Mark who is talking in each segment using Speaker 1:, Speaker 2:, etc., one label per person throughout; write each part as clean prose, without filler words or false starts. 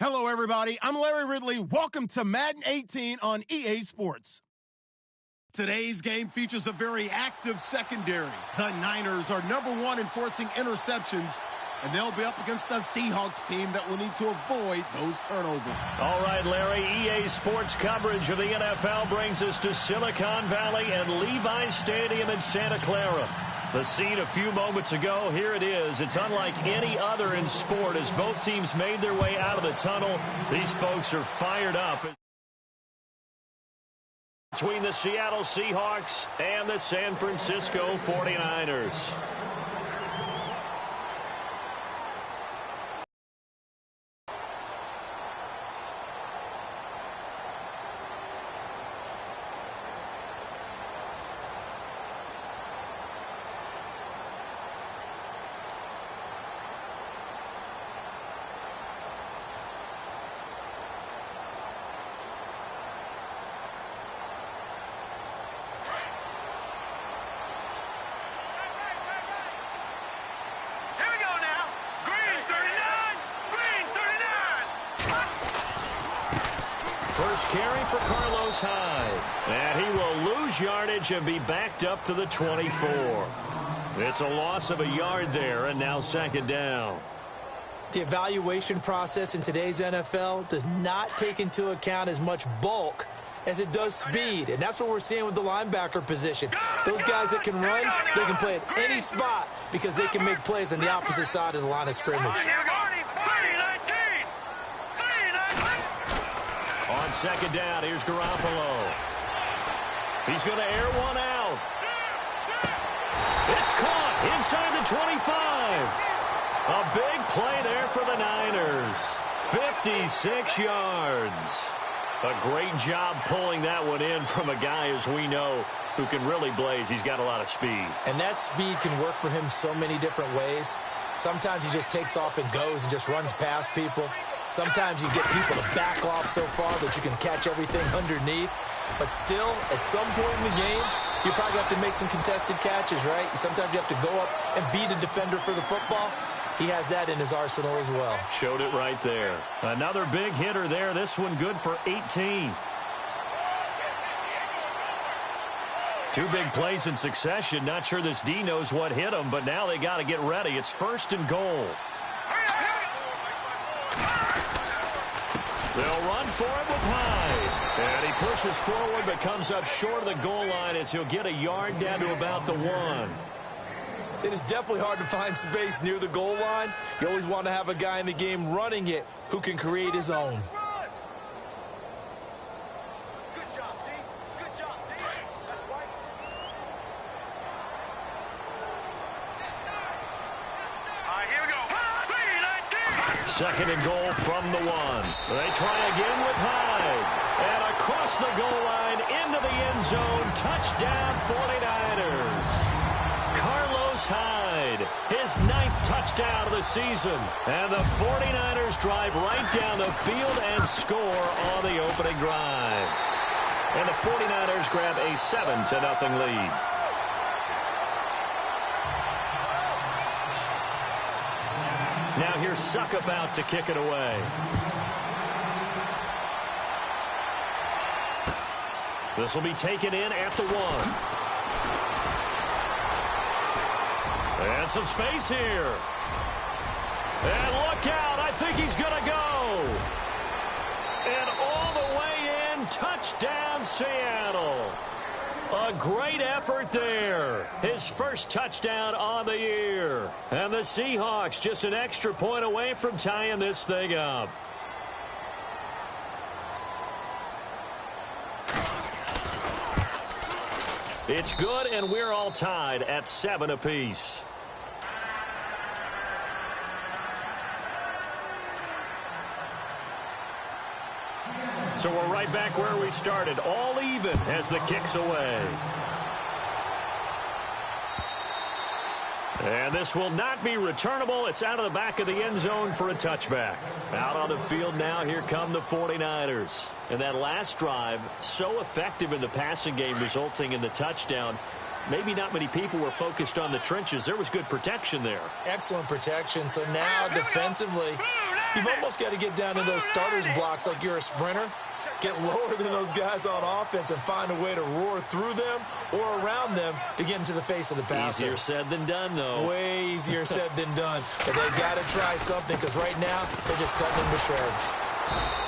Speaker 1: Hello, everybody. I'm Larry Ridley. Welcome to Madden 18 on EA Sports. Today's game features a very active secondary. The Niners are #1 in forcing interceptions, and they'll be up against the Seahawks team that will need to avoid those turnovers.
Speaker 2: All right, Larry, EA Sports coverage of the NFL brings us to Silicon Valley and Levi's Stadium in Santa Clara. The scene a few moments ago, here it is. It's unlike any other in sport as both teams made their way out of the tunnel. These folks are fired up. Between the Seattle Seahawks and the San Francisco 49ers. First carry for Carlos Hyde. And he will lose yardage and be backed up to the 24. It's a loss of a yard there, and now second down.
Speaker 3: The evaluation process in today's NFL does not take into account as much bulk as it does speed, and that's what we're seeing with the linebacker position. Those guys that can run, they can play at any spot because they can make plays on the opposite side of the line of scrimmage.
Speaker 2: On second down, here's Garoppolo. He's going to air one out. It's caught inside the 25. A big play there for the Niners. 56 yards. A great job pulling that one in from a guy, as we know, who can really blaze. He's got a lot of speed.
Speaker 3: And that speed can work for him so many different ways. Sometimes he just takes off and goes and just runs past people. Sometimes you get people to back off so far that you can catch everything underneath. But still, at some point in the game, you probably have to make some contested catches, right? Sometimes you have to go up and beat a defender for the football. He has that in his arsenal as well.
Speaker 2: Showed it right there. Another big hitter there. This one good for 18. Two big plays in succession. Not sure this D knows what hit him, but now they got to get ready. It's first and goal. They'll run for it with Hyde. And he pushes forward but comes up short of the goal line as he'll get a yard down to about the 1.
Speaker 3: It is definitely hard to find space near the goal line. You always want to have a guy in the game running it who can create his own.
Speaker 4: Good job, D. Good job, D. That's right. All right, here we go.
Speaker 2: Second and goal from the 1. They try again with Hyde. And across the goal line into the end zone. Touchdown 49ers. Carlos Hyde, his 9th touchdown of the season. And the 49ers drive right down the field and score on the opening drive. And the 49ers grab a 7-0 lead. Now here's Suckup out to kick it away. This will be taken in at the 1. And some space here. And look out. I think he's going to go. And all the way in. Touchdown, Seattle. A great effort there. His first touchdown on the year. And the Seahawks just an extra point away from tying this thing up. It's good, and we're all tied at 7 apiece. So we're right back where we started, all even as the kick's away. And this will not be returnable. It's out of the back of the end zone for a touchback. Out on the field now, here come the 49ers. And that last drive, so effective in the passing game, resulting in the touchdown. Maybe not many people were focused on the trenches. There was good protection there.
Speaker 3: Excellent protection. So now defensively, You've almost got to get down in those starters blocks like you're a sprinter. Get lower than those guys on offense and find a way to roar through them or around them to get into the face of the passer.
Speaker 2: Easier said than done, though.
Speaker 3: Way easier said than done. But they've got to try something because right now they're just cutting him to shreds.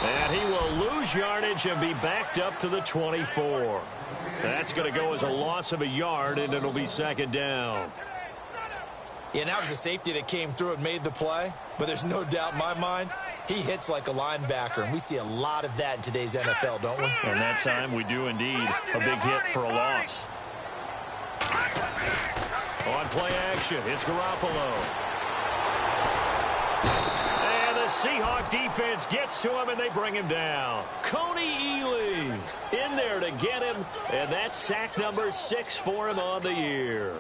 Speaker 2: And he will lose yardage and be backed up to the 24. That's going to go as a loss of a yard, and it'll be second down.
Speaker 3: Yeah, and that was a safety that came through and made the play. But there's no doubt in my mind, he hits like a linebacker. And we see a lot of that in today's NFL, don't we?
Speaker 2: And that time we do indeed. A big hit for a loss. On play action, it's Garoppolo. And the Seahawk defense gets to him, and they bring him down. Coney Ely in there to get him, and that's sack number 6 for him on the year.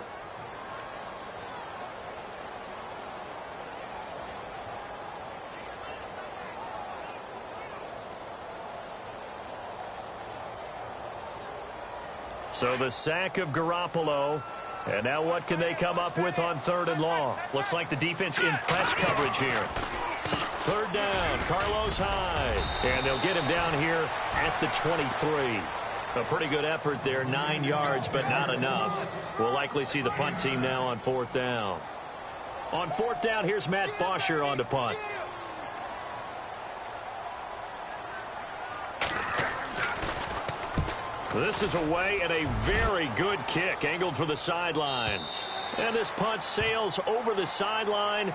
Speaker 2: So the sack of Garoppolo. And now what can they come up with on 3rd and long? Looks like the defense in press coverage here. 3rd down, Carlos Hyde. And they'll get him down here at the 23. A pretty good effort there, 9 yards, but not enough. We'll likely see the punt team now on 4th down. On 4th down, here's Matt Bosher on to punt. This is away and a very good kick, angled for the sidelines. And this punt sails over the sideline,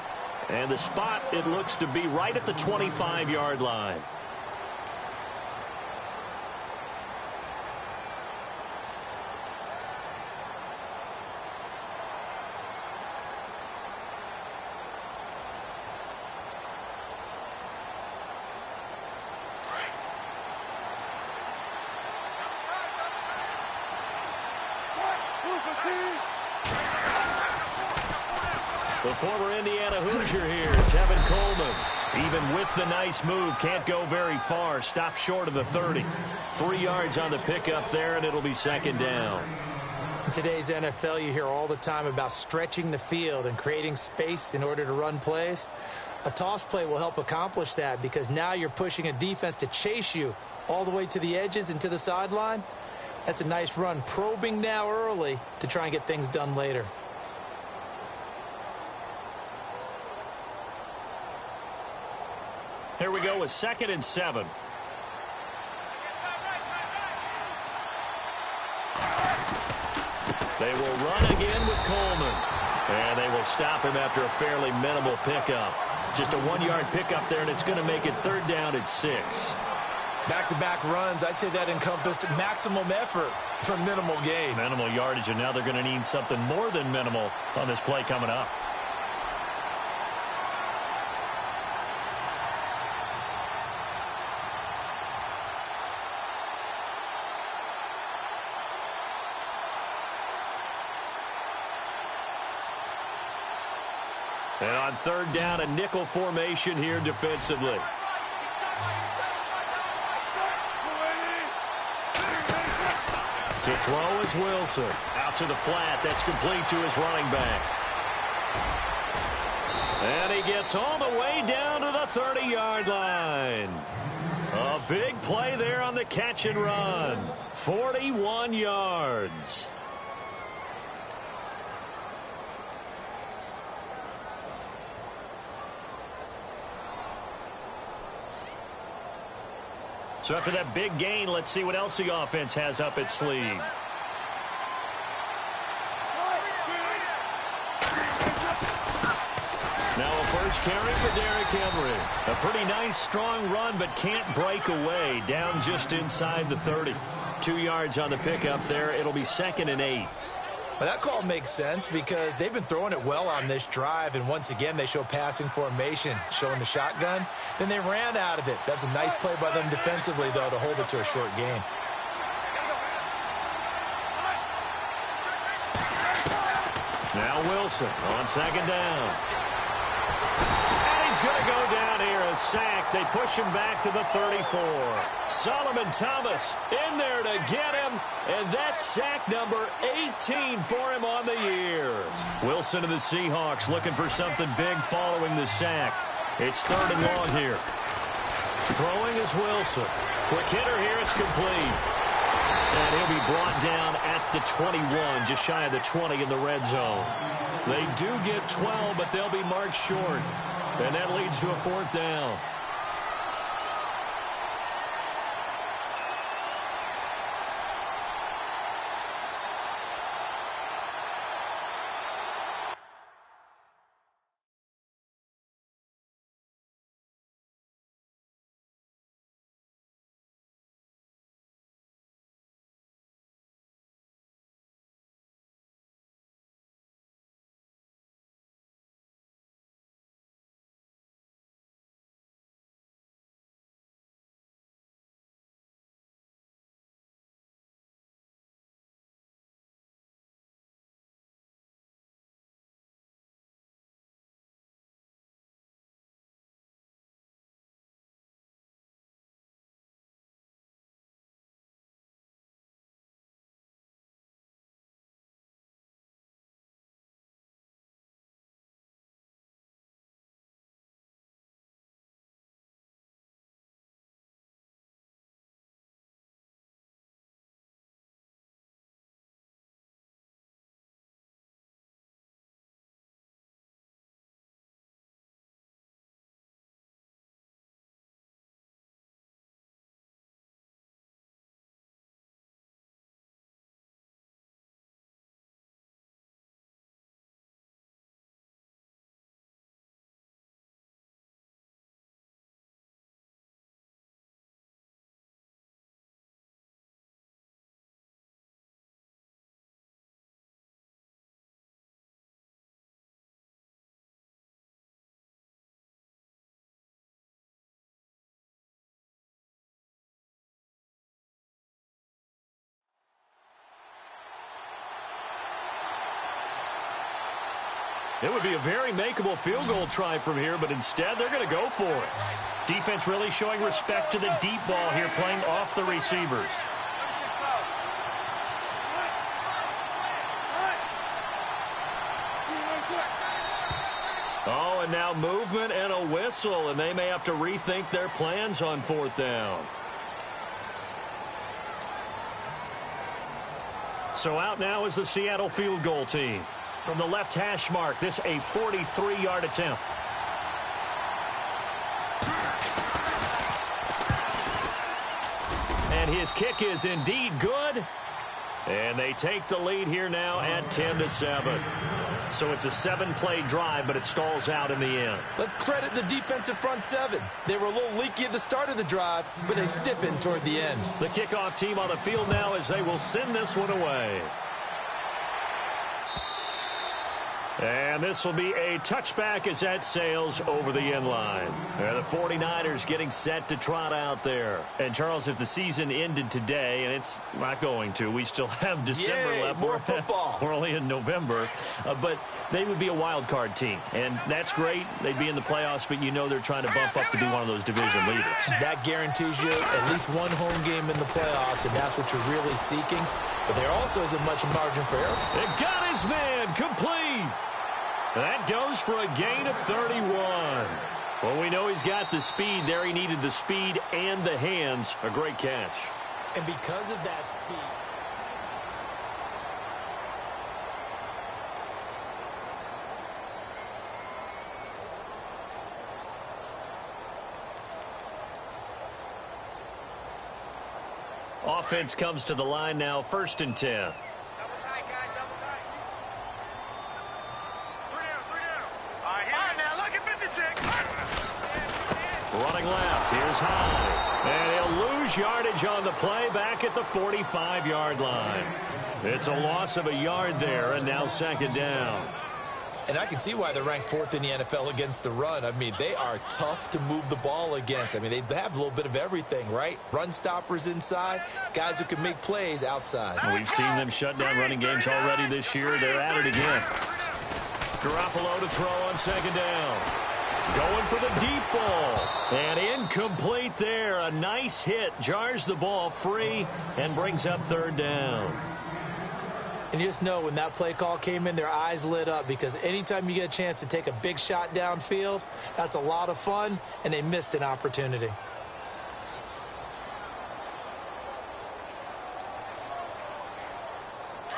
Speaker 2: and the spot, it looks to be right at the 25-yard line. The former Indiana Hoosier here, Tevin Coleman. Even with the nice move, can't go very far. Stopped short of the 30. 3 yards on the pickup there, and it'll be second down.
Speaker 3: In today's NFL, you hear all the time about stretching the field and creating space in order to run plays. A toss play will help accomplish that because now you're pushing a defense to chase you all the way to the edges and to the sideline. That's a nice run, probing now early to try and get things done later.
Speaker 2: Here we go with 2nd and 7. They will run again with Coleman. And they will stop him after a fairly minimal pickup. Just a 1-yard pickup there, and it's going to make it 3rd down at 6.
Speaker 3: Back-to-back runs, I'd say that encompassed maximum effort for minimal gain.
Speaker 2: Minimal yardage, and now they're going to need something more than minimal on this play coming up. And on 3rd down, a nickel formation here defensively. To throw is Wilson. Out to the flat. That's complete to his running back. And he gets all the way down to the 30-yard line. A big play there on the catch and run. 41 yards. So after that big gain, let's see what else the offense has up its sleeve. Now a first carry for Derrick Henry. A pretty nice, strong run, but can't break away. Down just inside the 30. 2 yards on the pickup there. It'll be 2nd and 8.
Speaker 3: Well, that call makes sense because they've been throwing it well on this drive, and once again they show passing formation, showing the shotgun. Then they ran out of it. That's a nice play by them defensively, though, to hold it to a short gain.
Speaker 2: Now Wilson on 2nd down. And he's going to go down here, a sack. They push him back to the 34. Solomon Thomas in there to get him, and that's sack number 18 for him on the year. Wilson and the Seahawks looking for something big following the sack. It's 3rd and long here. Throwing is Wilson. Quick hitter here. It's complete. And he'll be brought down at the 21, just shy of the 20 in the red zone. They do get 12, but they'll be marked short. And that leads to a 4th down. It would be a very makeable field goal try from here, but instead they're going to go for it. Defense really showing respect to the deep ball here, playing off the receivers. Oh, and now movement and a whistle, and they may have to rethink their plans on 4th down. So out now is the Seattle field goal team. From the left hash mark, this a 43-yard attempt. And his kick is indeed good. And they take the lead here now at 10-7. So it's a 7-play drive, but it stalls out in the end.
Speaker 3: Let's credit the defensive front 7. They were a little leaky at the start of the drive, but they stiffened toward the end.
Speaker 2: The kickoff team on the field now as they will send this one away. And this will be a touchback as that sails over the end line. And the 49ers getting set to trot out there. And, Charles, if the season ended today, and it's not going to, we still have December left.
Speaker 3: More football.
Speaker 2: We're only in November. But they would be a wild card team. And that's great. They'd be in the playoffs, but you know they're trying to bump up to be one of those division leaders.
Speaker 3: That guarantees you at least one home game in the playoffs, and that's what you're really seeking. But there also isn't much margin for error.
Speaker 2: It got his man complete. That goes for a gain of 31. Well, we know he's got the speed there. He needed the speed and the hands. A great catch.
Speaker 3: And because of that speed.
Speaker 2: Offense comes to the line now, 1st and 10. Running left, here's High. And he'll lose yardage on the play back at the 45-yard line. It's a loss of a yard there, and now 2nd down.
Speaker 3: And I can see why they're ranked 4th in the NFL against the run. I mean, they are tough to move the ball against. I mean, they have a little bit of everything, right? Run stoppers inside, guys who can make plays outside.
Speaker 2: We've seen them shut down running games already this year. They're at it again. Garoppolo to throw on 2nd down. Going for the deep ball. And incomplete there. A nice hit. Jars the ball free and brings up 3rd down.
Speaker 3: And you just know when that play call came in, their eyes lit up, because anytime you get a chance to take a big shot downfield, that's a lot of fun, and they missed an opportunity.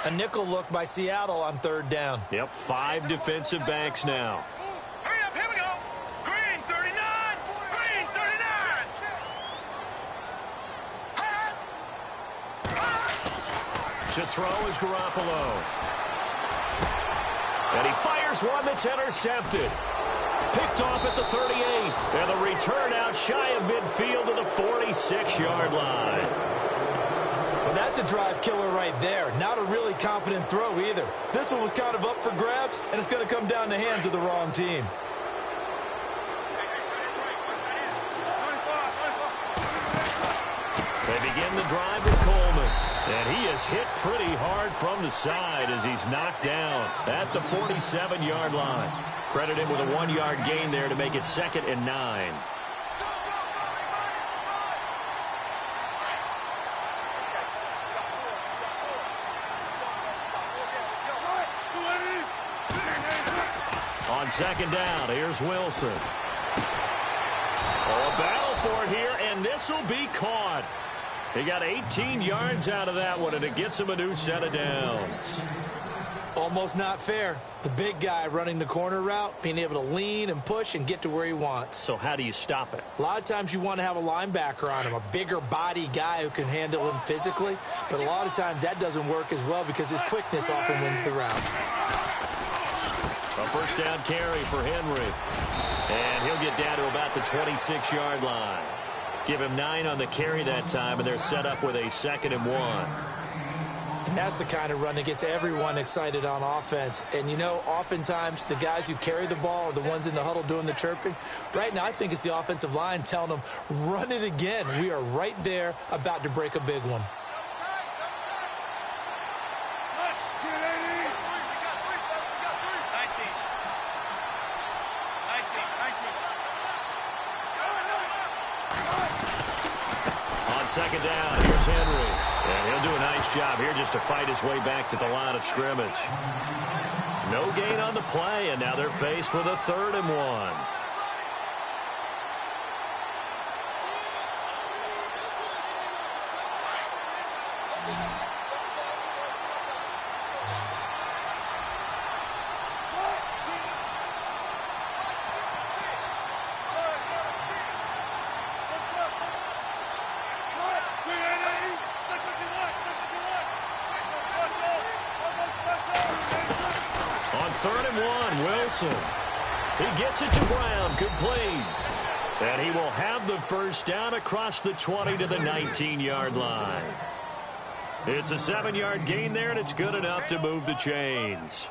Speaker 3: A nickel look by Seattle on third down.
Speaker 2: Yep, 5 defensive backs now.
Speaker 4: Hurry up, here we go. Green 39. Green 39.
Speaker 2: To throw is Garoppolo. And he fires one that's intercepted. Picked off at the 38. And the return out shy of midfield to the 46-yard line.
Speaker 3: Well, that's a drive killer right there. Not a really confident throw either. This one was kind of up for grabs, and it's going to come down the hands of the wrong team.
Speaker 2: They begin the drive with Coleman. And he is hit pretty hard from the side as he's knocked down at the 47-yard line. Credit him with a 1-yard gain there to make it 2nd and 9. On 2nd down, here's Wilson. Oh, a battle for it here, and this will be caught. He got 18 yards out of that one, and it gets him a new set of downs.
Speaker 3: Almost not fair. The big guy running the corner route, being able to lean and push and get to where he wants.
Speaker 2: So how do you stop it?
Speaker 3: A lot of times you want to have a linebacker on him, a bigger body guy who can handle him physically. But a lot of times that doesn't work as well because his quickness often wins the route.
Speaker 2: A first down carry for Henry. And he'll get down to about the 26-yard line. Give him 9 on the carry that time, and they're set up with a 2nd and 1.
Speaker 3: And that's the kind of run that gets everyone excited on offense. And, you know, oftentimes the guys who carry the ball are the ones in the huddle doing the chirping. Right now, I think it's the offensive line telling them, run it again. We are right there about to break a big one.
Speaker 2: On 2nd down, here's Henry. And he'll do a nice job here just to fight his way back to the line of scrimmage. No gain on the play, and now they're faced with a 3rd and 1. On 3rd and 1, Wilson. He gets it to Brown, complete. And he will have the first down across the 20 to the 19-yard line. It's a 7-yard gain there, and it's good enough to move the chains.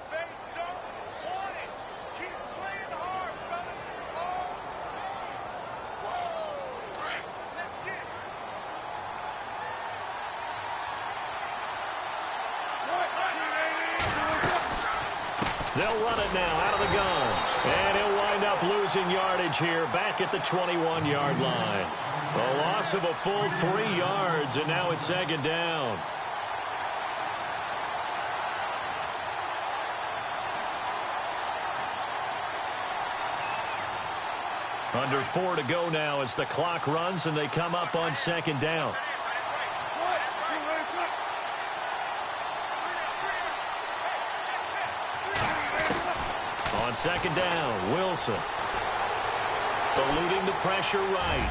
Speaker 2: They'll run it now out of the gun. And he'll wind up losing yardage here back at the 21-yard line. A loss of a full 3 yards, and now it's 2nd down. Under 4 to go now as the clock runs, and they come up on 2nd down. On 2nd down, Wilson. Eluding the pressure right.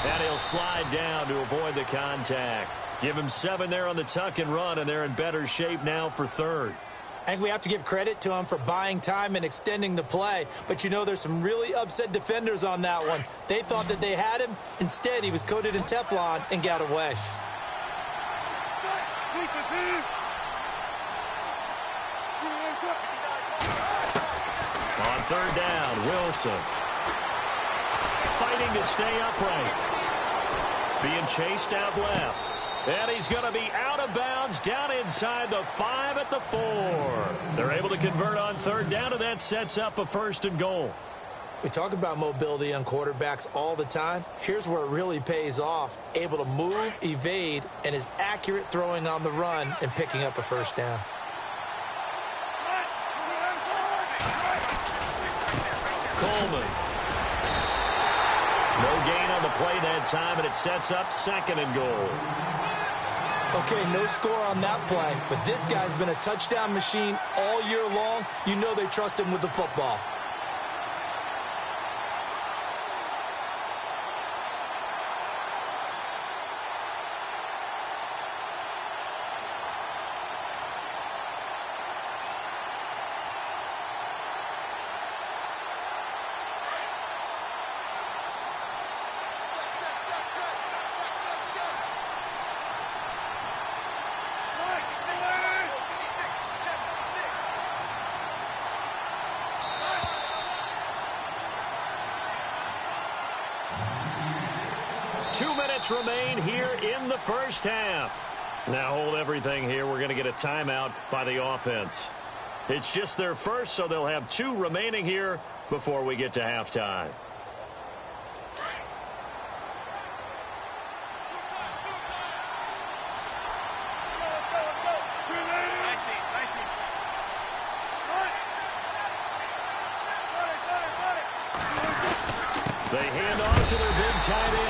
Speaker 2: And he'll slide down to avoid the contact. Give him 7 there on the tuck and run, and they're in better shape now for 3rd.
Speaker 3: I think we have to give credit to him for buying time and extending the play. But, you know, there's some really upset defenders on that one. They thought that they had him. Instead, he was coated in Teflon and got away.
Speaker 2: On 3rd down, Wilson. Fighting to stay upright. Being chased out left. And he's going to be out of bounds down inside the 5 at the 4. They're able to convert on 3rd down, and that sets up a 1st and goal.
Speaker 3: We talk about mobility on quarterbacks all the time. Here's where it really pays off. Able to move, evade, and is accurate throwing on the run and picking up a 1st down.
Speaker 2: Coleman. No gain on the play that time, and it sets up 2nd and goal.
Speaker 3: Okay, no score on that play, but this guy's been a touchdown machine all year long. You know they trust him with the football.
Speaker 2: Remain here in the first half. Now hold everything here. We're going to get a timeout by the offense. It's just their first, so they'll have 2 remaining here before we get to halftime. They hand off to their big tight end.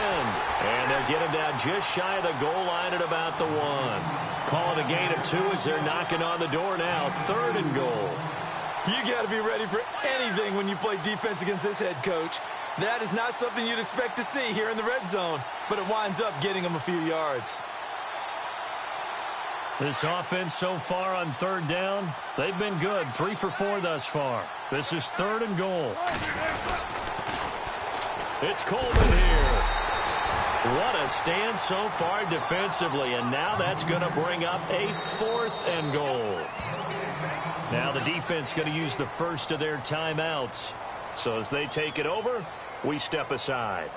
Speaker 2: And they'll get him down just shy of the goal line at about the 1. Call it a gain of 2 as they're knocking on the door now. 3rd and goal.
Speaker 3: You got to be ready for anything when you play defense against this head coach. That is not something you'd expect to see here in the red zone, but it winds up getting them a few yards.
Speaker 2: This offense so far on 3rd down, they've been good. 3 for 4 thus far. This is 3rd and goal. It's Coleman here. What a stand so far defensively, and now that's going to bring up a 4th and goal. Now the defense going to use the first of their timeouts. So as they take it over, we step aside.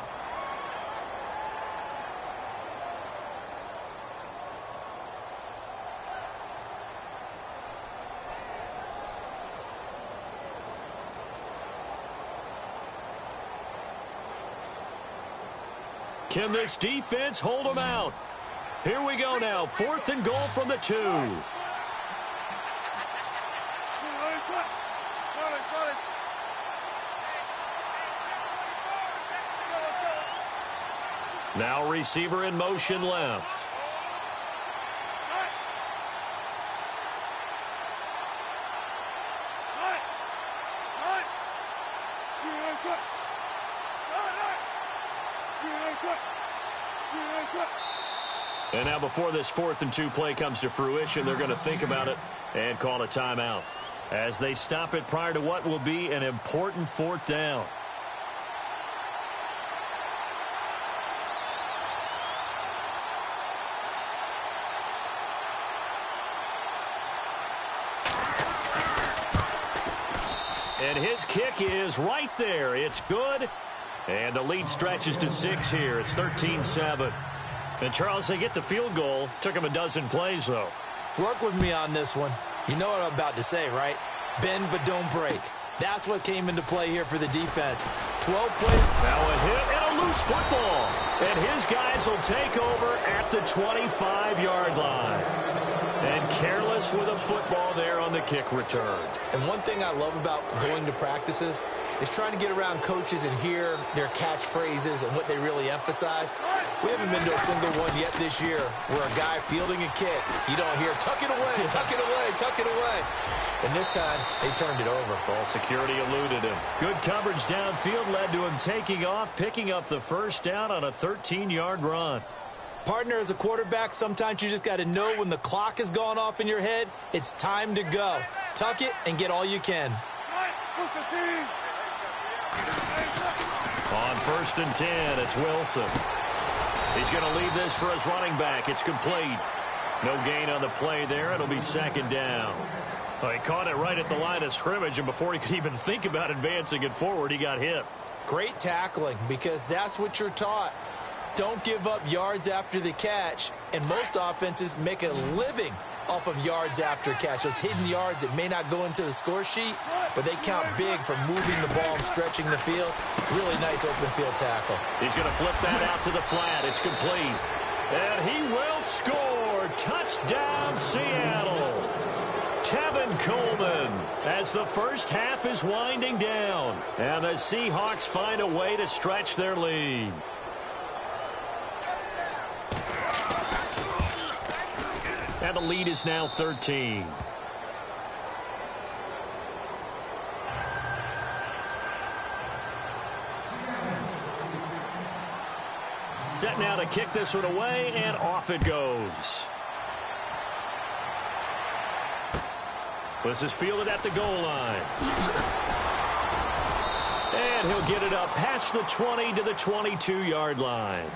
Speaker 2: Can this defense hold them out? Here we go now. 4th and goal from the 2. Now receiver in motion left. And now before this 4th and 2 play comes to fruition, they're going to think about it and call a timeout as they stop it prior to what will be an important 4th down. And his kick is right there. It's good. And the lead stretches to 6 here. It's 13-7. And, Charles, they get the field goal. Took him a dozen plays, though.
Speaker 3: Work with me on this one. You know what I'm about to say, right? Bend but don't break. That's what came into play here for the defense. 12 plays.
Speaker 2: Now a hit and a loose football. And his guys will take over at the 25-yard line. And careless with a football there on the kick return.
Speaker 3: And one thing I love about going to practices is trying to get around coaches and hear their catchphrases and what they really emphasize. We haven't been to a single one yet this year where a guy fielding a kick, you don't hear, tuck it away, tuck it away, tuck it away. And this time, they turned it over.
Speaker 2: Ball security eluded him. Good coverage downfield led to him taking off, picking up the first down on a 13-yard run.
Speaker 3: Partner, as a quarterback, sometimes you just got to know when the clock has gone off in your head, it's time to go. Tuck it and get all you can.
Speaker 2: On 1st and 10, it's Wilson. He's going to leave this for his running back. It's complete. No gain on the play there. It'll be 2nd down. Well, he caught it right at the line of scrimmage, and before he could even think about advancing it forward, he got hit.
Speaker 3: Great tackling, because that's what you're taught. Don't give up yards after the catch, and most offenses make a living off of yards after catch. Those hidden yards that may not go into the score sheet, but they count big for moving the ball and stretching the field. Really nice open field tackle.
Speaker 2: He's going to flip that out to the flat. It's complete. And he will score. Touchdown, Seattle. 2 Tevin Coleman, as the first half is winding down. And the Seahawks find a way to stretch their lead. And the lead is now 13. Set now to kick this one away, and off it goes. This is fielded at the goal line. And he'll get it up past the 20 to the 22-yard line.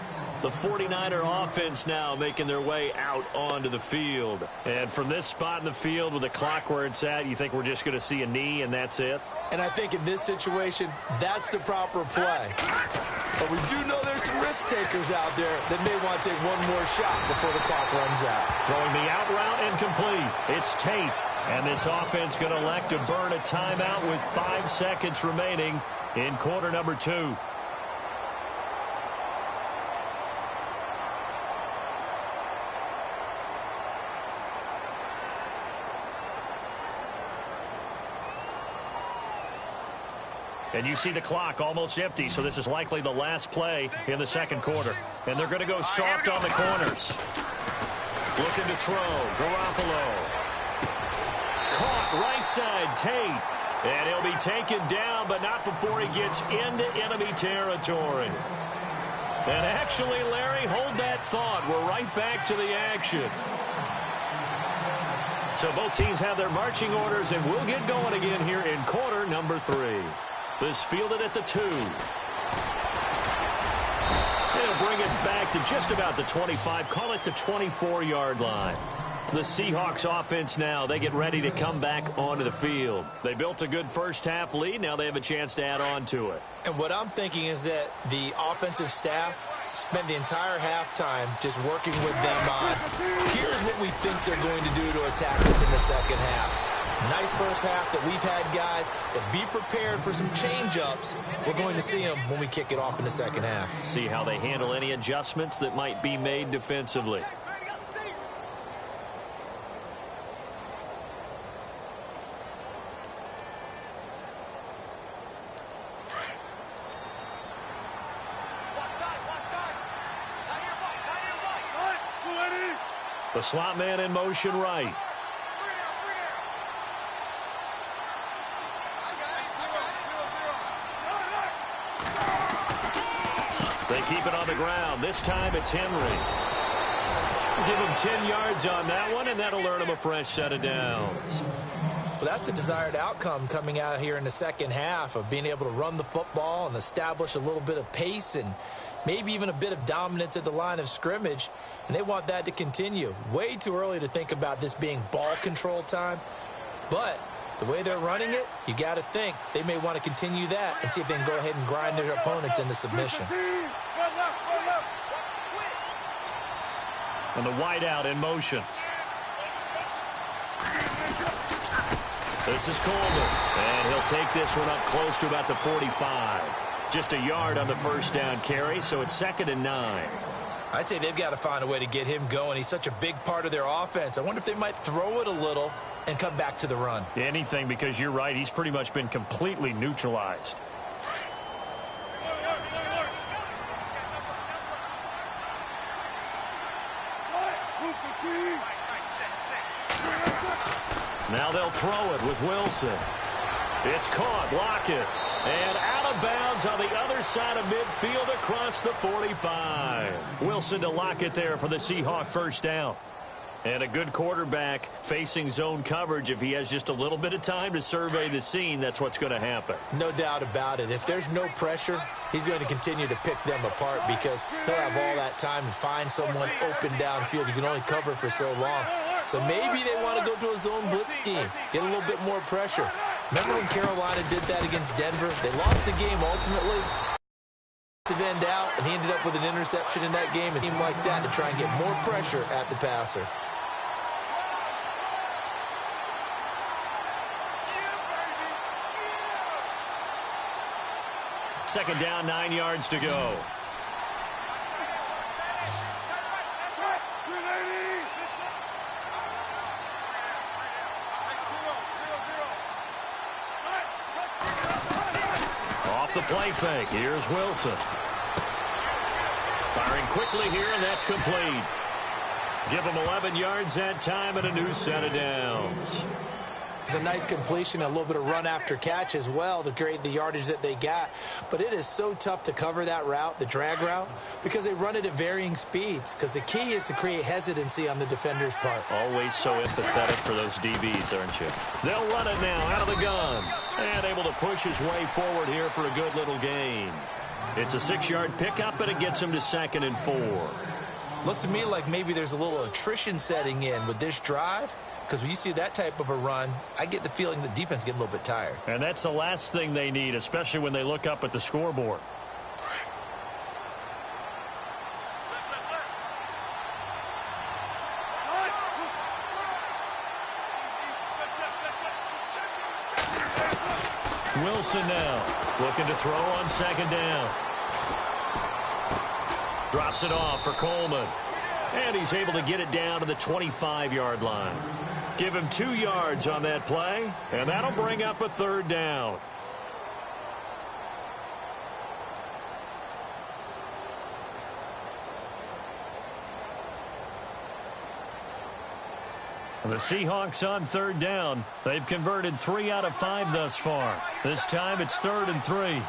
Speaker 2: The 49er offense now making their way out onto the field. And from this spot in the field with the clock where it's at, you think we're just going to see a knee and that's it?
Speaker 3: And I think in this situation, that's the proper play. But we do know there's some risk takers out there that may want to take one more shot before the clock runs out.
Speaker 2: Throwing the out route incomplete. It's Tate. And this offense going to elect to burn a timeout with 5 seconds remaining in quarter number 2. And you see the clock almost empty, so this is likely the last play in the second quarter. And they're going to go soft on the corners. Looking to throw. Garoppolo. Caught right side, Tate. And he'll be taken down, but not before he gets into enemy territory. And actually, Larry, hold that thought. We're right back to the action. So both teams have their marching orders, and we'll get going again here in quarter number 3. This fielded at the 2. They'll bring it back to just about the 25, call it the 24-yard line. The Seahawks offense now, they get ready to come back onto the field. They built a good first half lead. Now they have a chance to add on to it.
Speaker 3: And what I'm thinking is that the offensive staff spent the entire halftime just working with them on, here's what we think they're going to do to attack us in the second half. Nice first half that we've had, guys, but be prepared for some change-ups. We're going to see them when we kick it off in the second half.
Speaker 2: See how they handle any adjustments that might be made defensively. The slot man in motion right. They keep it on the ground. This time it's Henry. Give him 10 yards on that one, and that'll earn him a fresh set of downs.
Speaker 3: Well, that's the desired outcome coming out here in the second half of being able to run the football and establish a little bit of pace and maybe even a bit of dominance at the line of scrimmage, and they want that to continue. Way too early to think about this being ball control time, but the way they're running it, you got to think they may want to continue that and see if they can go ahead and grind their opponents into submission.
Speaker 2: And the wideout in motion. This is Coleman, and he'll take this one up close to about the 45. Just a yard on the first down carry, so it's 2nd and 9.
Speaker 3: I'd say they've got to find a way to get him going. He's such a big part of their offense. I wonder if they might throw it a little and come back to the run.
Speaker 2: Anything, because you're right, he's pretty much been completely neutralized. Now they'll throw it with Wilson. It's caught, Lockett. And out of bounds on the other side of midfield across the 45. Wilson to Lockett there for the Seahawk first down. And a good quarterback facing zone coverage. If he has just a little bit of time to survey the scene, that's what's going to happen.
Speaker 3: No doubt about it. If there's no pressure, he's going to continue to pick them apart because he'll have all that time to find someone open downfield. You can only cover for so long. So maybe they want to go to a zone blitz scheme, get a little bit more pressure. Remember when Carolina did that against Denver? They lost the game ultimately. End out, and he ended up with an interception in that game, and a team like that to try and get more pressure at the passer.
Speaker 2: Second down, 9 yards to go. Play fake. Here's Wilson. Firing quickly here, and that's complete. Give him 11 yards that time and a new set of downs.
Speaker 3: It's a nice completion, a little bit of run after catch as well to create the yardage that they got. But it is so tough to cover that route, the drag route, because they run it at varying speeds. Because the key is to create hesitancy on the defender's part.
Speaker 2: Always so empathetic for those DBs, aren't you? They'll run it now out of the gun. And able to push his way forward here for a good little gain. It's a 6-yard pickup, and it gets him to 2nd and 4.
Speaker 3: Looks to me like maybe there's a little attrition setting in with this drive. Because when you see that type of a run, I get the feeling the defense get a little bit tired.
Speaker 2: And that's the last thing they need, especially when they look up at the scoreboard. Wilson now looking to throw on 2nd down. Drops it off for Coleman. And he's able to get it down to the 25-yard line. Give him 2 yards on that play, and that'll bring up a 3rd down. The Seahawks on 3rd down. They've converted 3 out of 5 thus far. This time it's 3rd and 3.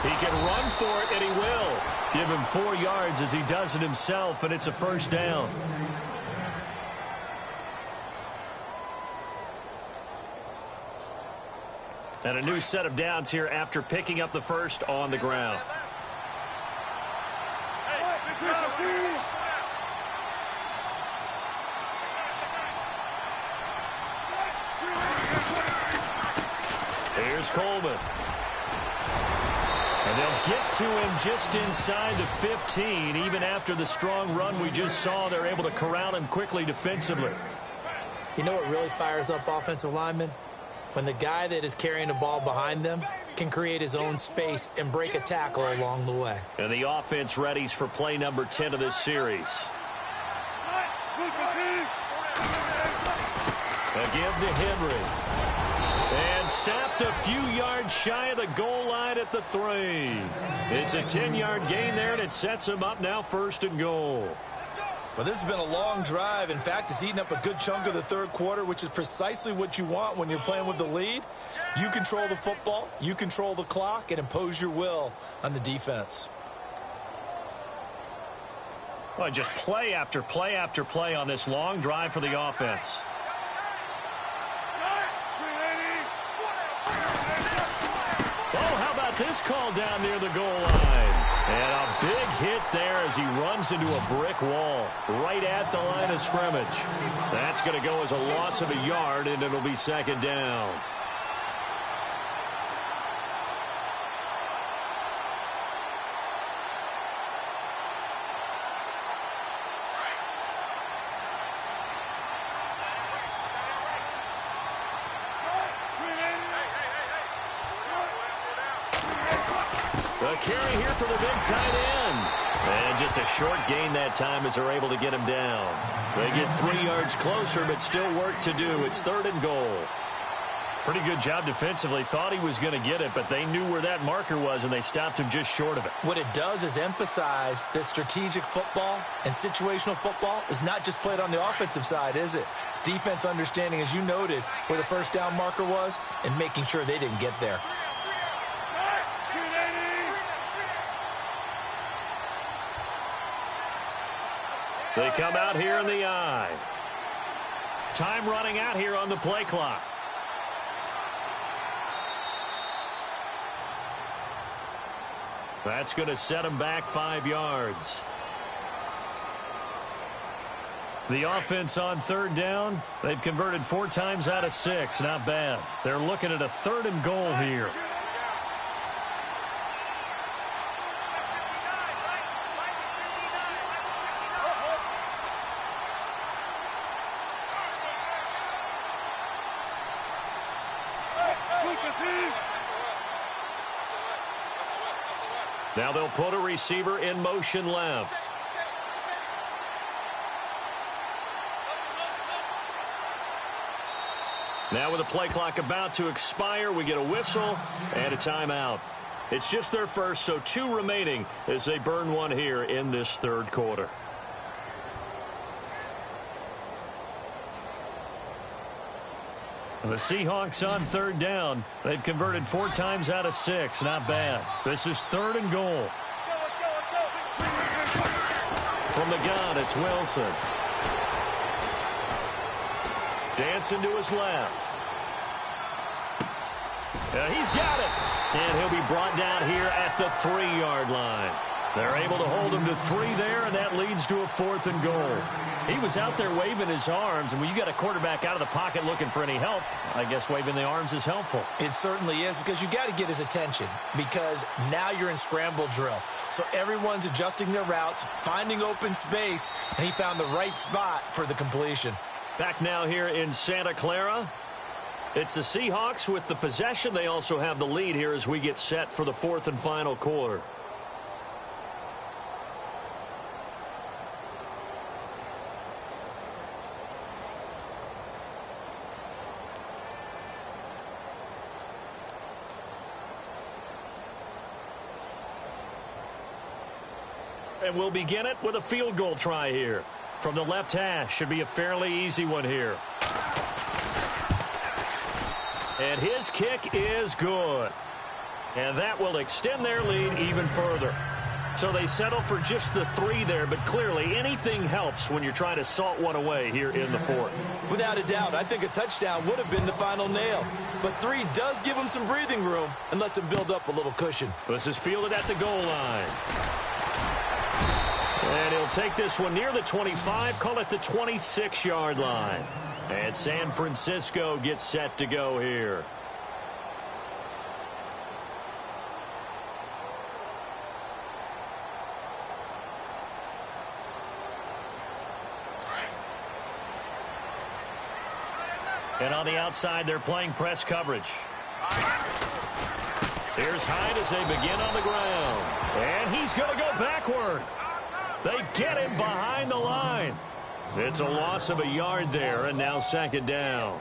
Speaker 2: He can run for it, and he will. Give him 4 yards as he does it himself, and it's a 1st down. And a new set of downs here after picking up the 1st on the ground. Here's Coleman. And they'll get to him just inside the 15. Even after the strong run we just saw, they're able to corral him quickly defensively.
Speaker 3: You know what really fires up offensive linemen? When the guy that is carrying the ball behind them can create his own space and break a tackle along the way.
Speaker 2: And the offense readies for play number 10 of this series. Again to Henry. And stopped a few yards shy of the goal line at the 3. It's a 10-yard gain there, and it sets him up now 1st and goal.
Speaker 3: Well, this has been a long drive. In fact, it's eaten up a good chunk of the 3rd quarter, which is precisely what you want when you're playing with the lead. You control the football, you control the clock, and impose your will on the defense.
Speaker 2: Well, just play after play after play on this long drive for the offense. Oh, how about this call down near the goal line? And a big hit there as he runs into a brick wall right at the line of scrimmage. That's going to go as a loss of a yard, and it'll be 2nd down. A carry here for the big tight end. And just a short gain that time as they're able to get him down. They get 3 yards closer, but still work to do. It's 3rd and goal. Pretty good job defensively. Thought he was going to get it, but they knew where that marker was, and they stopped him just short of it.
Speaker 3: What it does is emphasize that strategic football and situational football is not just played on the offensive side, is it? Defense understanding, as you noted, where the 1st down marker was and making sure they didn't get there.
Speaker 2: They come out here in the I. Time running out here on the play clock. That's going to set him back 5 yards. The offense on 3rd down, they've converted 4 times out of 6. Not bad. They're looking at a 3rd and goal here. Now they'll put a receiver in motion left. Now with the play clock about to expire, we get a whistle and a timeout. It's just their first, so 2 remaining as they burn one here in this third quarter. The Seahawks on third down. They've converted 4 times out of 6. Not bad. This is 3rd and goal. From the gun, it's Wilson. Dancing to his left. He's got it. And he'll be brought down here at the 3-yard line. They're able to hold him to 3 there, and that leads to a 4th and goal. He was out there waving his arms, and when you got a quarterback out of the pocket looking for any help, I guess waving the arms is helpful.
Speaker 3: It certainly is, because you got to get his attention, because now you're in scramble drill. So everyone's adjusting their routes, finding open space, and he found the right spot for the completion.
Speaker 2: Back now here in Santa Clara. It's the Seahawks with the possession. They also have the lead here as we get set for the 4th and final quarter. And we'll begin it with a field goal try here. From the left hash, should be a fairly easy one here. And his kick is good. And that will extend their lead even further. So they settle for just the 3 there, but clearly anything helps when you're trying to salt one away here in the 4th.
Speaker 3: Without a doubt, I think a touchdown would have been the final nail. But 3 does give him some breathing room and lets him build up a little cushion.
Speaker 2: This is fielded at the goal line. And he'll take this one near the 25, call it the 26-yard line. And San Francisco gets set to go here. And on the outside, they're playing press coverage. Here's Hyde as they begin on the ground. And he's going to go backward. They get him behind the line. It's a loss of a yard there, and now 2nd down.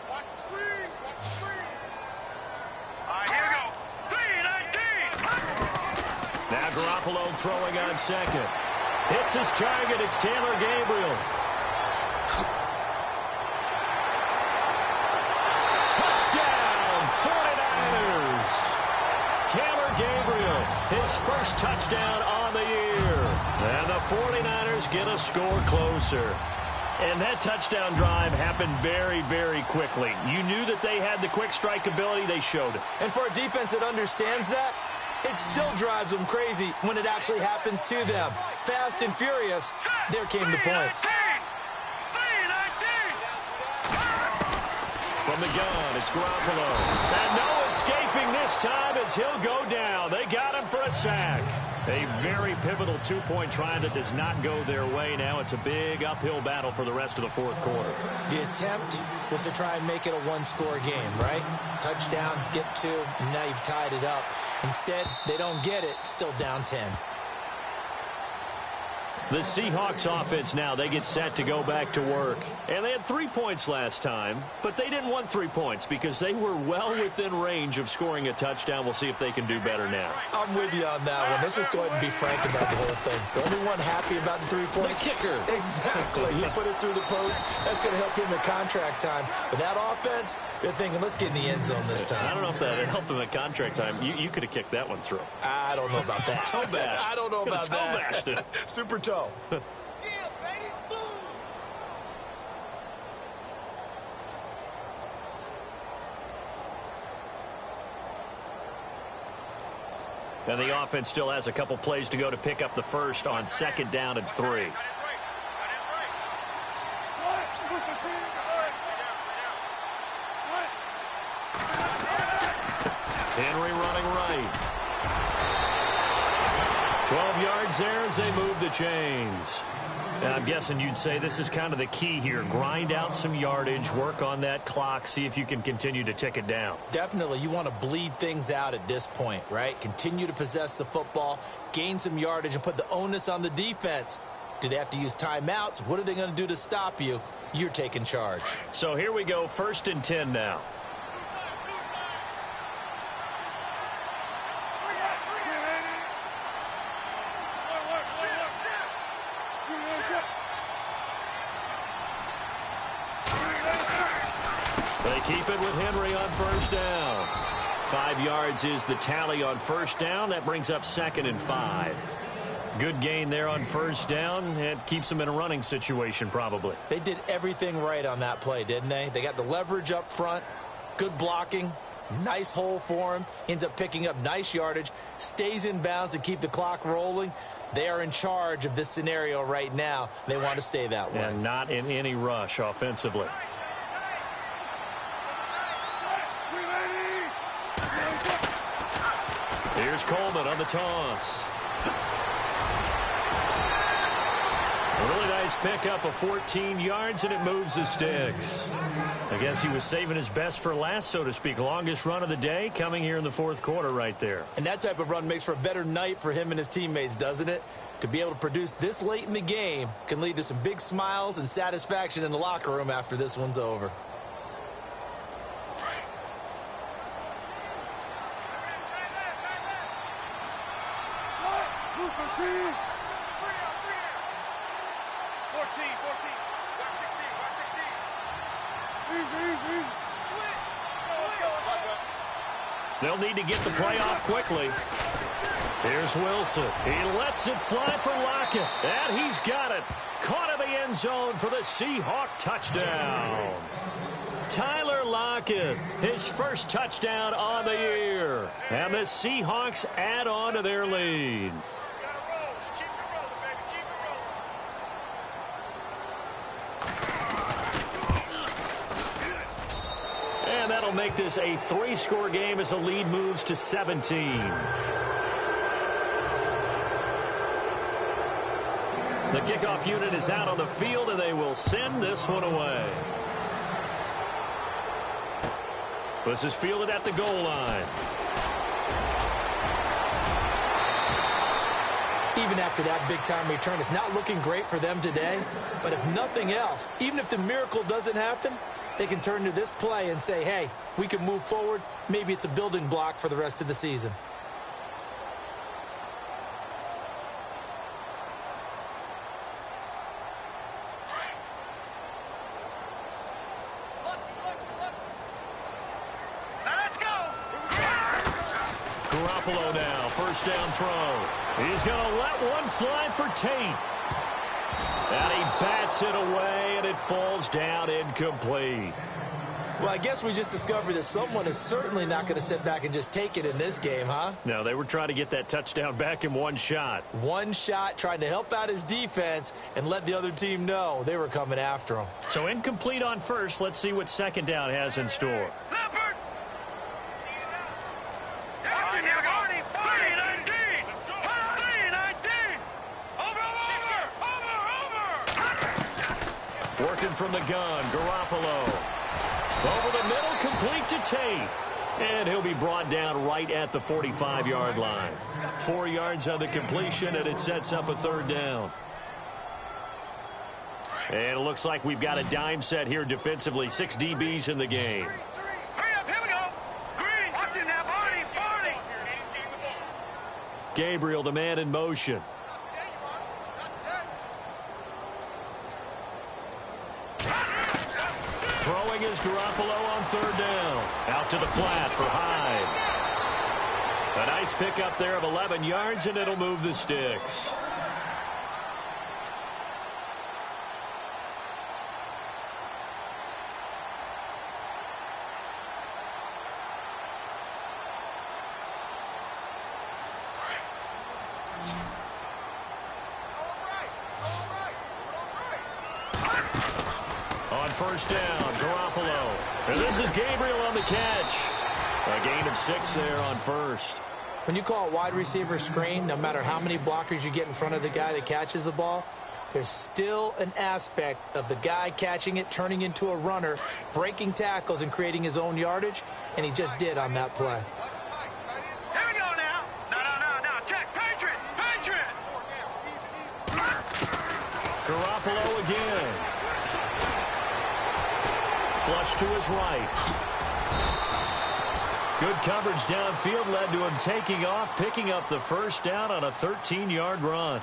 Speaker 4: Watch the screen. Watch the screen. All right, here we go. 3-19.
Speaker 2: Now Garoppolo throwing on 2nd. Hits his target. It's Taylor Gabriel. Touchdown, 49ers. Taylor Gabriel, his first touchdown on the year. And the 49ers get a score closer. And that touchdown drive happened very, very quickly. You knew that they had the quick strike ability. They showed it.
Speaker 3: And for a defense that understands that, it still drives them crazy when it actually happens to them. Fast and furious, there came the points.
Speaker 2: From the gun, it's Garoppolo. And no escaping this time as he'll go down. They got him for a sack. A very pivotal 2-point try that does not go their way. Now it's a big uphill battle for the rest of the 4th quarter.
Speaker 3: The attempt was to try and make it a 1-score game, right? Touchdown, get 2, and now you've tied it up. Instead, they don't get it, still down 10.
Speaker 2: The Seahawks offense now, they get set to go back to work. And they had 3 points last time, but they didn't want 3 points because they were well within range of scoring a touchdown. We'll see if they can do better now.
Speaker 3: I'm with you on that one. Let's just go ahead and be frank about the whole thing. The only one happy about the 3-point?
Speaker 2: The kicker.
Speaker 3: Exactly. He put it through the post. That's going to help him in contract time. But that offense, they're thinking, let's get in the end zone this time.
Speaker 2: I don't know if that helped him at contract time. You could have kicked that one through.
Speaker 3: I don't know about that.
Speaker 2: Toe bash.
Speaker 3: I don't know about
Speaker 2: toe
Speaker 3: that.
Speaker 2: bashed it.
Speaker 3: Super toe.
Speaker 4: Yeah, baby. Boom.
Speaker 2: And the offense still has a couple plays to go to pick up the first on 2nd down and 3. Henry running right. 12 yards there as they move the chains. And I'm guessing you'd say this is kind of the key here. Grind out some yardage, work on that clock, see if you can continue to tick it down.
Speaker 3: Definitely. You want to bleed things out at this point, right? Continue to possess the football, gain some yardage, and put the onus on the defense. Do they have to use timeouts? What are they going to do to stop you? You're taking charge.
Speaker 2: So here we go, 1st and 10 now. They keep it with Henry on 1st down. 5 yards is the tally on 1st down. That brings up 2nd and 5. Good gain there on 1st down. It keeps them in a running situation probably.
Speaker 3: They did everything right on that play, didn't they? They got the leverage up front, good blocking, nice hole for him, ends up picking up nice yardage, stays in bounds to keep the clock rolling. They are in charge of this scenario right now. They want to stay that way.
Speaker 2: And not in any rush offensively. Here's Coleman on the toss. A really nice pickup of 14 yards, and it moves the sticks. I guess he was saving his best for last, so to speak. Longest run of the day coming here in the 4th quarter right there.
Speaker 3: And that type of run makes for a better night for him and his teammates, doesn't it? To be able to produce this late in the game can lead to some big smiles and satisfaction in the locker room after this one's over.
Speaker 2: They'll need to get the play off quickly. Here's Wilson. He lets it fly for Lockett. And he's got it. Caught in the end zone for the Seahawk touchdown. Tyler Lockett, his first touchdown on the year. And the Seahawks add on to their lead. And that'll make this a 3-score game as the lead moves to 17. The kickoff unit is out on the field, and they will send this one away. This is fielded at the goal line.
Speaker 3: Even after that big-time return, it's not looking great for them today. But if nothing else, even if the miracle doesn't happen, they can turn to this play and say, hey, we can move forward. Maybe it's a building block for the rest of the season.
Speaker 2: Garoppolo now, 1st down throw. He's going to let one fly for Tate. And he bats it away, and it falls down incomplete.
Speaker 3: Well, I guess we just discovered that someone is certainly not going to sit back and just take it in this game, huh?
Speaker 2: No, they were trying to get that touchdown back in one shot.
Speaker 3: One shot, trying to help out his defense and let the other team know they were coming after him.
Speaker 2: So incomplete on 1st. Let's see what 2nd down has in store. Working from the gun, Garoppolo. Over the middle, complete to Tate. And he'll be brought down right at the 45-yard line. 4 yards on the completion, and it sets up a 3rd down. And it looks like we've got a dime set here defensively. 6 DBs in the game.
Speaker 4: Hurry up, here we go. Green, watch it now, Barney.
Speaker 2: Gabriel, the man in motion. Throwing is Garoppolo on 3rd down. Out to the flat for Hyde. A nice pickup there of 11 yards, and it'll move the sticks. On 1st down, Garoppolo. And this is Gabriel on the catch. A gain of 6 there on 1st.
Speaker 3: When you call a wide receiver screen, no matter how many blockers you get in front of the guy that catches the ball, there's still an aspect of the guy catching it, turning into a runner, breaking tackles and creating his own yardage, and he just did on that play.
Speaker 4: Here we go now. No. Check. Patriot.
Speaker 2: Garoppolo again. Flush to his right. Good coverage downfield led to him taking off, picking up the first down on a 13-yard run.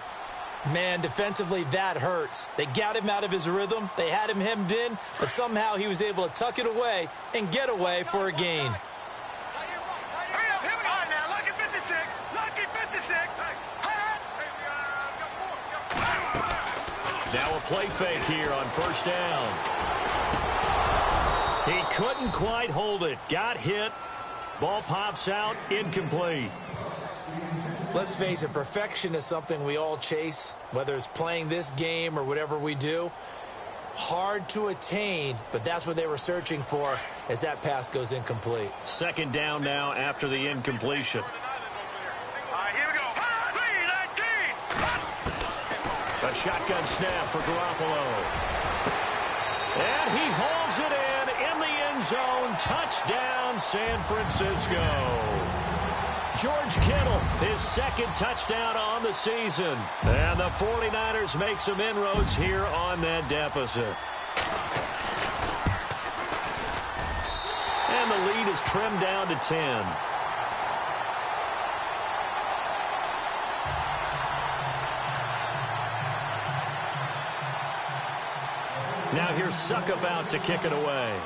Speaker 3: Man, defensively, that hurts. They got him out of his rhythm. They had him hemmed in, but somehow he was able to tuck it away and get away for a gain.
Speaker 4: Hurry up. Here we go now. Lucky 56. Lucky 56.
Speaker 2: Now a play fake here on first down. He couldn't quite hold it. Got hit. Ball pops out. Incomplete.
Speaker 3: Let's face it, perfection is something we all chase, whether it's playing this game or whatever we do. Hard to attain, but that's what they were searching for as that pass goes incomplete.
Speaker 2: Second down now after the incompletion.
Speaker 4: All right, here we go. 3-19.
Speaker 2: A shotgun snap for Garoppolo. And he hauls it in the end zone. Touchdown, San Francisco. George Kittle, his second touchdown on the season. And the 49ers make some inroads here on that deficit. And the lead is trimmed down to 10. Now here's Suckup out to kick it away.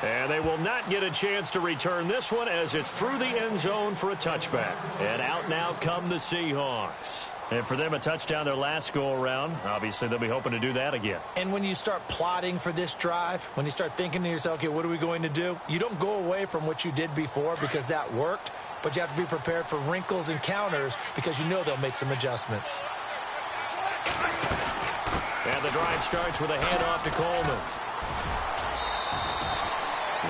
Speaker 2: And they will not get a chance to return this one as it's through the end zone for a touchback. And out now come the Seahawks. And for them, a touchdown their last go-around. Obviously, they'll be hoping to do that again.
Speaker 3: And when you start plotting for this drive, when you start thinking to yourself, okay, what are we going to do? You don't go away from what you did before because that worked, but you have to be prepared for wrinkles and counters because you know they'll make some adjustments.
Speaker 2: And the drive starts with a handoff to Coleman.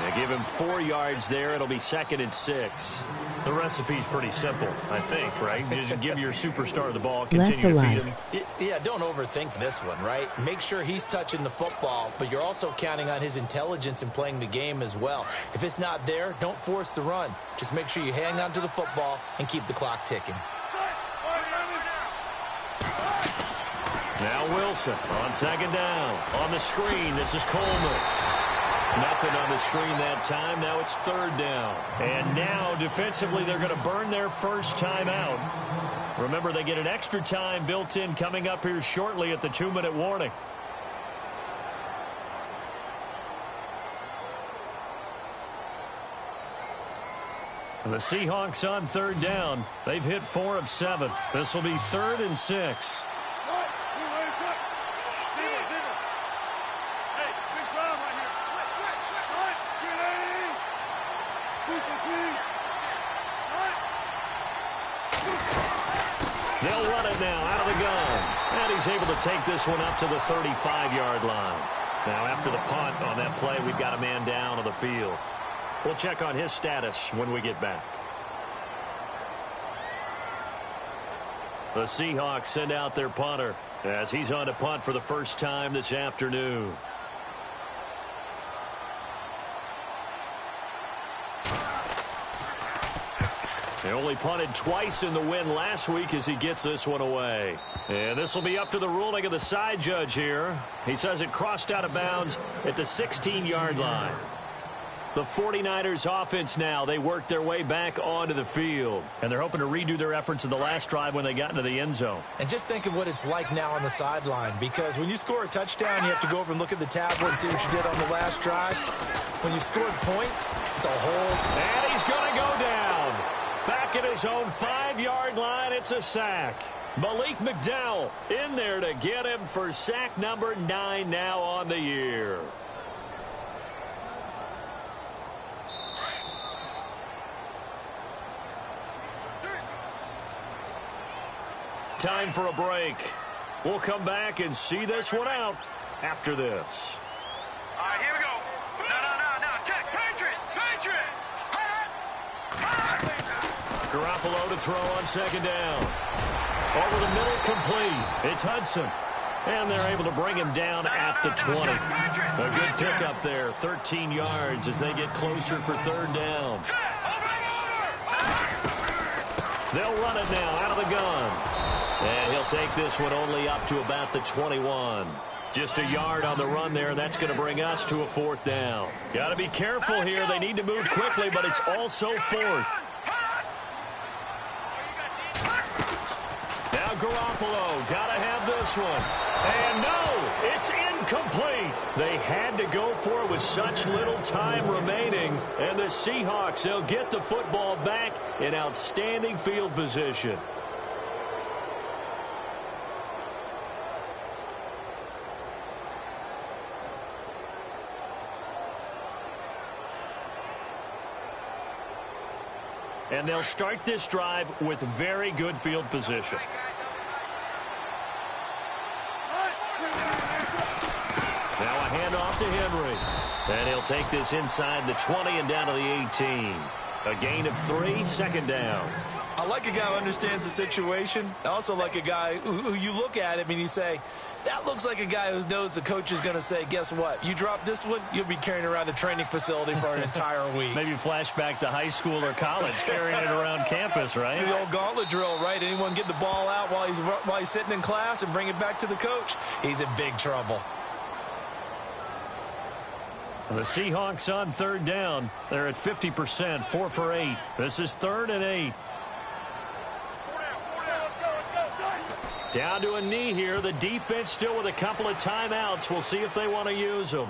Speaker 2: They give him 4 yards there. It'll be 2nd and 6. The recipe's pretty simple, I think, right? Just give your superstar the ball, continue to feed him.
Speaker 3: Yeah, don't overthink this one, right? Make sure he's touching the football, but you're also counting on his intelligence in playing the game as well. If it's not there, don't force the run. Just make sure you hang on to the football and keep the clock ticking.
Speaker 2: Now Wilson on 2nd down. On the screen, this is Coleman. Nothing on the screen that time. Now it's 3rd down. And now, defensively, they're going to burn their first time out. Remember, they get an extra time built in coming up here shortly at the 2-minute warning. And the Seahawks on 3rd down. They've hit 4 of 7. This will be 3rd and 6. They'll run it now out of the gun. And he's able to take this one up to the 35-yard line. Now after the punt on that play, we've got a man down on the field. We'll check on his status when we get back. The Seahawks send out their punter as he's on to punt for the first time this afternoon. They only punted twice in the win last week as he gets this one away. And this will be up to the ruling of the side judge here. He says it crossed out of bounds at the 16-yard line. The 49ers offense now, they work their way back onto the field. And they're hoping to redo their efforts in the last drive when they got into the end zone.
Speaker 3: And just think of what it's like now on the sideline, because when you score a touchdown, you have to go over and look at the tablet and see what you did on the last drive. When you scored points, it's a whole...
Speaker 2: And he's going to go down. Back at his own 5-yard line, it's a sack. Malik McDowell in there to get him for sack number 9 now on the year. Time for a break. We'll come back and see this one out after this.
Speaker 4: All right, here we go. No.
Speaker 2: Garoppolo to throw on second down. Over the middle, complete. It's Hudson. And they're able to bring him down at the 20. A good pickup there, 13 yards as they get closer for third down. They'll run it now out of the gun. And he'll take this one only up to about the 21. Just a yard on the run there. That's going to bring us to a fourth down. Got to be careful here. They need to move quickly, but it's also fourth. Now Garoppolo, got to have this one. And no, it's incomplete. They had to go for it with such little time remaining. And the Seahawks, they'll get the football back in outstanding field position. And they'll start this drive with very good field position. Now a handoff to Henry. And he'll take this inside the 20 and down to the 18. A gain of 3, second down.
Speaker 3: I like a guy who understands the situation. I also like a guy who you look at him and you say, that looks like a guy who knows the coach is going to say, guess what? You drop this one, you'll be carrying around the training facility for an entire week.
Speaker 2: Maybe flashback to high school or college, carrying it around campus, right?
Speaker 3: The old gauntlet drill, right? Anyone get the ball out while he's sitting in class and bring it back to the coach? He's in big trouble.
Speaker 2: The Seahawks on third down. They're at 50%, 4 for 8. This is 3rd and 8. Down to a knee here. The defense still with a couple of timeouts. We'll see if they want to use them.